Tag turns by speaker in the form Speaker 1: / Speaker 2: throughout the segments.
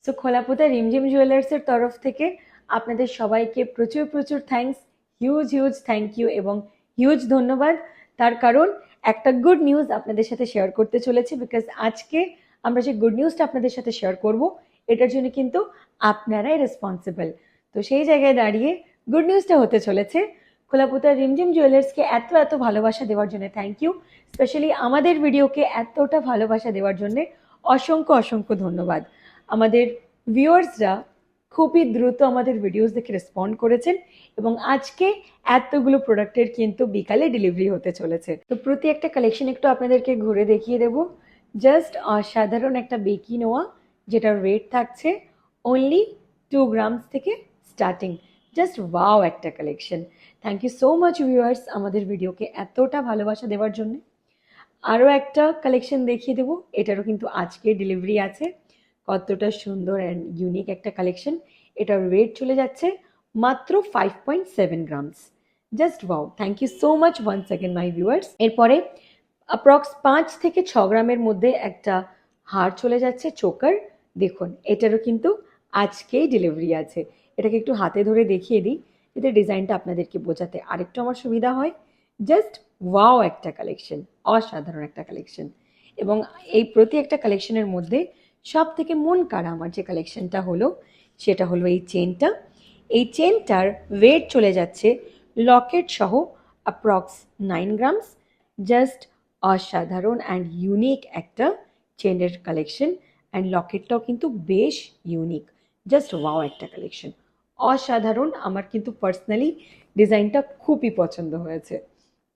Speaker 1: So খোলাপোতা রিমঝিম জুয়েলার্সের তরফ থেকে আপনাদের সবাইকে প্রচুর প্রচুর থ্যাঙ্কস, হিউজ থ্যাংক ইউ এবং হিউজ ধন্যবাদ। তার কারণ একটা গুড নিউজ আপনাদের সাথে শেয়ার করতে চলেছি, বিকজ আজকে আমরা যে গুড নিউজটা আপনাদের সাথে শেয়ার করব এটার জন্য কিন্তু আপনারাই রেসপন্সিবল। তো সেই জায়গায় দাঁড়িয়ে গুড নিউজটা হতে চলেছে খোলাপোতা রিমঝিম জুয়েলার্সকে এত এত ভালোবাসা দেওয়ার জন্য থ্যাংক ইউ। স্পেশালি আমাদের ভিডিওকে এতটা ভালোবাসা দেওয়ার জন্য অসংখ্য অসংখ্য ধন্যবাদ। আমাদের ভিউয়ার্সরা খুবই দ্রুত আমাদের ভিডিওস দেখে রেসপন্ড করেছেন এবং আজকে এতগুলো প্রোডাক্টের কিন্তু বিকালে ডেলিভারি হতে চলেছে। তো প্রতি একটা কালেকশন একটু আপনাদেরকে ঘুরে দেখিয়ে দেব। জাস্ট অসাধারণ একটা বেকি নোয়া, যেটার ওয়েট থাকছে অনলি 2 গ্রামস থেকে স্টার্টিং। জাস্ট ওয়াও একটা collection. Thank you so much viewers আমাদের ভিডিওকে এতটা ভালোবাসা দেওয়ার জন্য। আরও একটা কালেকশন দেখিয়ে দেবো, এটারও কিন্তু আজকে ডেলিভারি আছে। কতটা সুন্দর অ্যান্ড ইউনিক একটা কালেকশন। এটার ওয়েট চলে যাচ্ছে মাত্র 5.7 grams. Just wow, thank you so much once second my viewers. এরপরে অ্যাপ্রক্স 5 থেকে 6 গ্রামের মধ্যে একটা হার চলে যাচ্ছে চোকার। দেখুন এটারও কিন্তু আজকেই ডেলিভারি আছে। এটাকে একটু হাতে ধরে দেখিয়ে দিই যাতে ডিজাইনটা আপনাদেরকে বোঝাতে আরেকটু আমার সুবিধা হয়। জাস্ট ওয়াও একটা কালেকশন, অসাধারণ একটা কালেকশন। এবং এই প্রতি একটা কালেকশনের মধ্যে সব থেকে মন কাড়া আমার যে কালেকশনটা হলো সেটা হলো এই চেনটা। এই চেনটার ওয়েট চলে যাচ্ছে লকেট সহ অ্যাপ্রক্স 9 গ্রামস। জাস্ট অসাধারণ অ্যান্ড ইউনিক একটা চেনের কালেকশন, অ্যান্ড লকেটটাও কিন্তু বেশ ইউনিক। জাস্ট ওয়াও একটা কালেকশন, অসাধারণ। আমার কিন্তু পার্সোনালি ডিজাইনটা খুবই পছন্দ হয়েছে,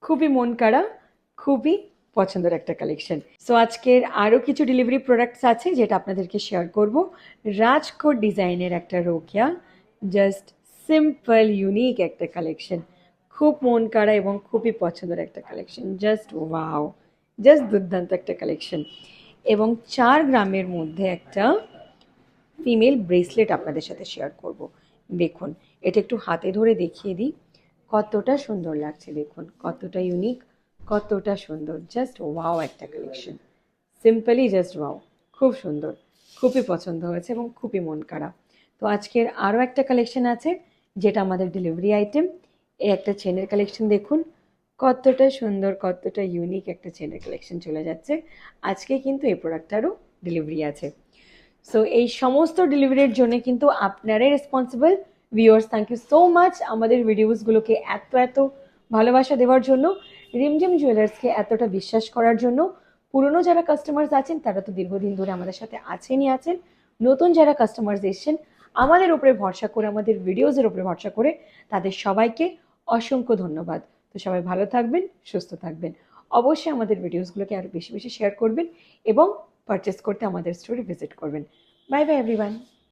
Speaker 1: খুবই মন কাড়া, খুবই পছন্দের একটা কালেকশন। সো আজকের আরও কিছু ডেলিভারি প্রোডাক্টস আছে যেটা আপনাদেরকে শেয়ার করব। রাজকোট ডিজাইনের একটা রোকেয়া, জাস্ট সিম্পল ইউনিক একটা কালেকশন, খুব মন কাড়া এবং খুবই পছন্দের একটা কালেকশন। জাস্ট ওয়াও, জাস্ট দুর্দান্ত একটা কালেকশন। এবং 4 গ্রামের মধ্যে একটা ফিমেল ব্রেসলেট আপনাদের সাথে শেয়ার করব। দেখুন এটা একটু হাতে ধরে দেখিয়ে দিই, কতটা সুন্দর লাগছে। দেখুন কতটা ইউনিক, কতটা সুন্দর। জাস্ট ওয়াও একটা কালেকশন, সিম্পলি জাস্ট ওয়াও, খুব সুন্দর, খুবই পছন্দ হয়েছে এবং খুবই মন কাড়া। তো আজকের আরও একটা কালেকশন আছে যেটা আমাদের ডেলিভারি আইটেম। এই একটা চেনের কালেকশন দেখুন, কতটা সুন্দর, কতটা ইউনিক একটা চেনের কালেকশন চলে যাচ্ছে। আজকে কিন্তু এই প্রোডাক্টটারও ডেলিভারি আছে। সো এই সমস্ত ডেলিভারির জন্য কিন্তু আপনারাই responsible. Viewers thank you so much আমাদের ভিডিওসগুলোকে এত এত ভালোবাসা দেওয়ার জন্য, রিমঝিম জুয়েলার্সকে এতটা বিশ্বাস করার জন্য। পুরনো যারা কাস্টমার্স আছেন তারা তো দীর্ঘদিন ধরে আমাদের সাথে আছেনই আছেন, নতুন যারা কাস্টমার্স এসছেন আমাদের উপরে ভরসা করে, আমাদের ভিডিওসের উপরে ভরসা করে, তাদের সবাইকে অসংখ্য ধন্যবাদ। তো সবাই ভালো থাকবেন, সুস্থ থাকবেন। অবশ্যই আমাদের ভিডিওসগুলোকে আরও বেশি বেশি শেয়ার করবেন এবং পারচেস করতে আমাদের স্টোরে ভিজিট করবেন। Bye bye everyone.